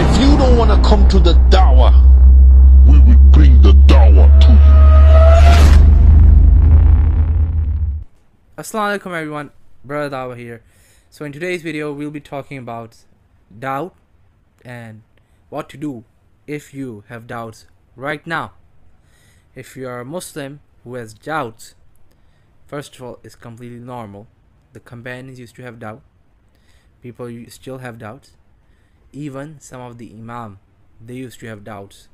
If you don't want to come to the Dawah, we will bring the Dawah to you. Assalamu alaikum everyone, brother Dawah here. So in today's video we'll be talking about doubt and what to do if you have doubts right now. If you are a Muslim who has doubts, first of all, it's completely normal. The companions used to have doubt. People still have doubts. Even some of the Imams, they used to have doubts.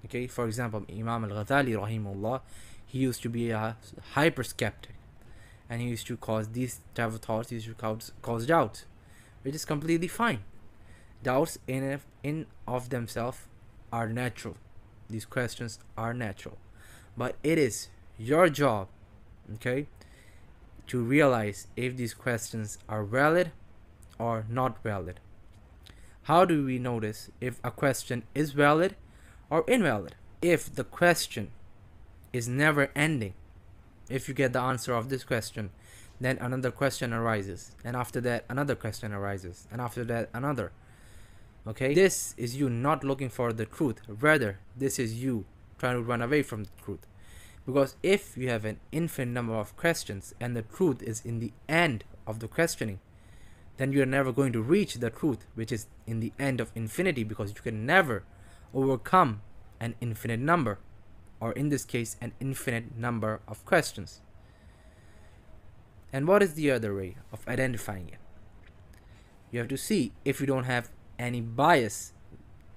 Okay, for example, Imam al-Ghazali rahimahullah, he used to be a hyper skeptic, and he used to cause these type of thoughts, he used to cause doubts, which is completely fine. Doubts in of themselves are natural. These questions are natural, but it is your job, okay, to realize if these questions are valid or not valid. How do we notice if a question is valid or invalid? If the question is never ending, if you get the answer of this question, then another question arises, and after that another question arises, and after that another. Okay, this is you not looking for the truth, rather this is you trying to run away from the truth. Because if you have an infinite number of questions and the truth is in the end of the questioning, then you're never going to reach the truth, which is in the end of infinity, because you can never overcome an infinite number, or in this case an infinite number of questions. And what is the other way of identifying it? You have to see if you don't have any bias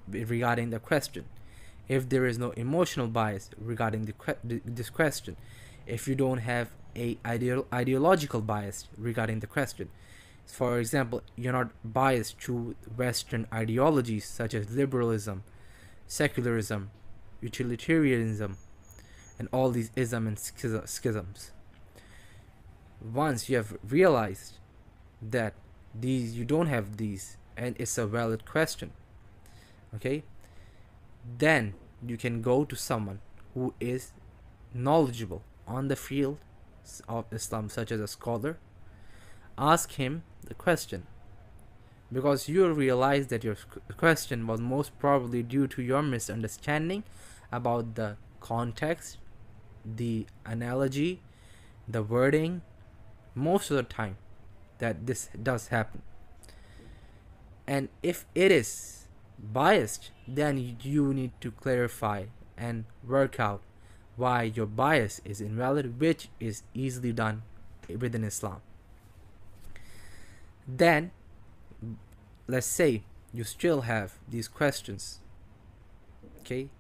regarding the question, if there is no emotional bias regarding this question, if you don't have a ideological bias regarding the question. For example, you're not biased to Western ideologies such as liberalism, secularism, utilitarianism, and all these ism and schisms. Once you have realized that you don't have these and it's a valid question, okay, then you can go to someone who is knowledgeable on the field of Islam, such as a scholar. Ask him the question, because you realize that your question was most probably due to your misunderstanding about the context, the analogy, the wording. Most of the time that this does happen, and if it is biased, then you need to clarify and work out why your bias is invalid, which is easily done within Islam. Then let's say you still have these questions, okay,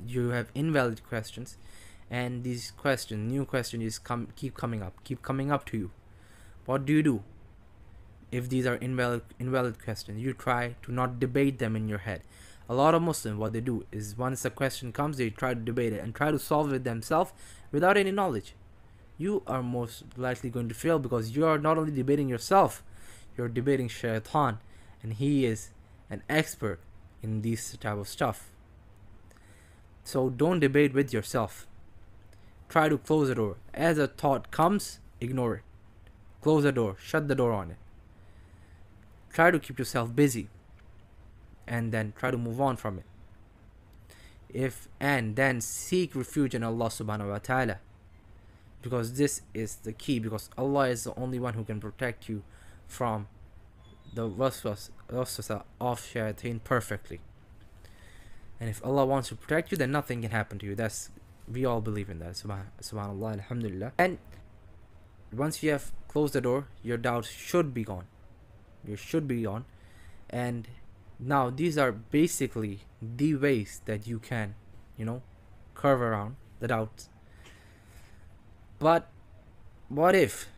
you have invalid questions, and these new questions keep coming up to you. What do you do? If these are invalid questions, you try to not debate them in your head. A lot of Muslims, what they do is, once a question comes, they try to debate it and try to solve it themselves without any knowledge. You are most likely going to fail, because you are not only debating yourself, you're debating shaytan, and he is an expert in this type of stuff. So don't debate with yourself. Try to close the door. As a thought comes, ignore it. Close the door, shut the door on it. Try to keep yourself busy, and then try to move on from it. And then seek refuge in Allah subhanahu wa ta'ala, because this is the key, because Allah is the only one who can protect you from the waswasa of shaytan perfectly. And if Allah wants to protect you, then nothing can happen to you. We all believe in that. Subhanallah, alhamdulillah. And once you have closed the door, your doubts should be gone. And now these are basically the ways that you can, curve around the doubts. But what if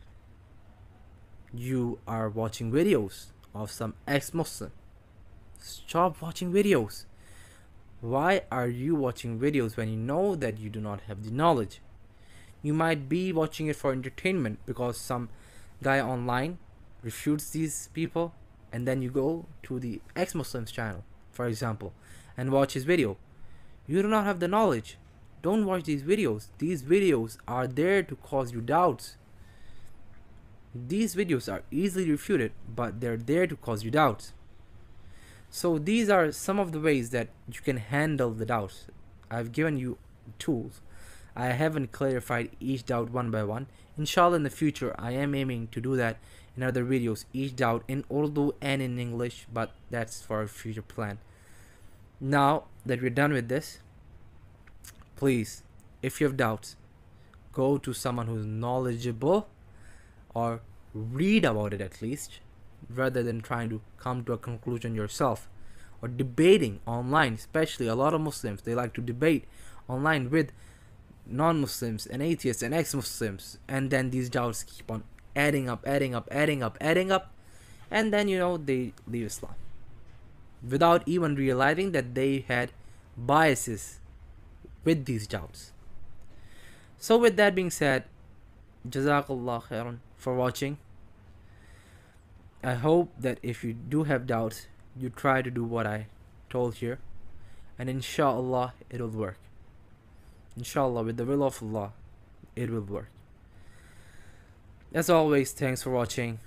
you are watching videos of some ex-Muslim? Stop watching videos. Why are you watching videos when you know that you do not have the knowledge? You might be watching it for entertainment because some guy online refutes these people, and then you go to the ex-Muslim's channel, for example, and watch his video. You do not have the knowledge. Don't watch these videos. These videos are there to cause you doubts. These videos are easily refuted, but they're there to cause you doubts. So these are some of the ways that you can handle the doubts. I've given you tools. I haven't clarified each doubt one by one. Inshallah, in the future, I am aiming to do that in other videos, each doubt in Urdu and in English, but that's for a future plan. Now that we're done with this, please, if you have doubts, go to someone who's knowledgeable, or read about it at least, rather than trying to come to a conclusion yourself, or debating online. Especially a lot of Muslims, they like to debate online with non-Muslims and atheists and ex-Muslims, and then these doubts keep on adding up, and then they leave Islam without even realizing that they had biases with these doubts. So with that being said, Jazakallah khairan for watching. I hope that if you do have doubts, you try to do what I told here, and inshallah it will work. Inshallah, with the will of Allah, it will work. As always, thanks for watching.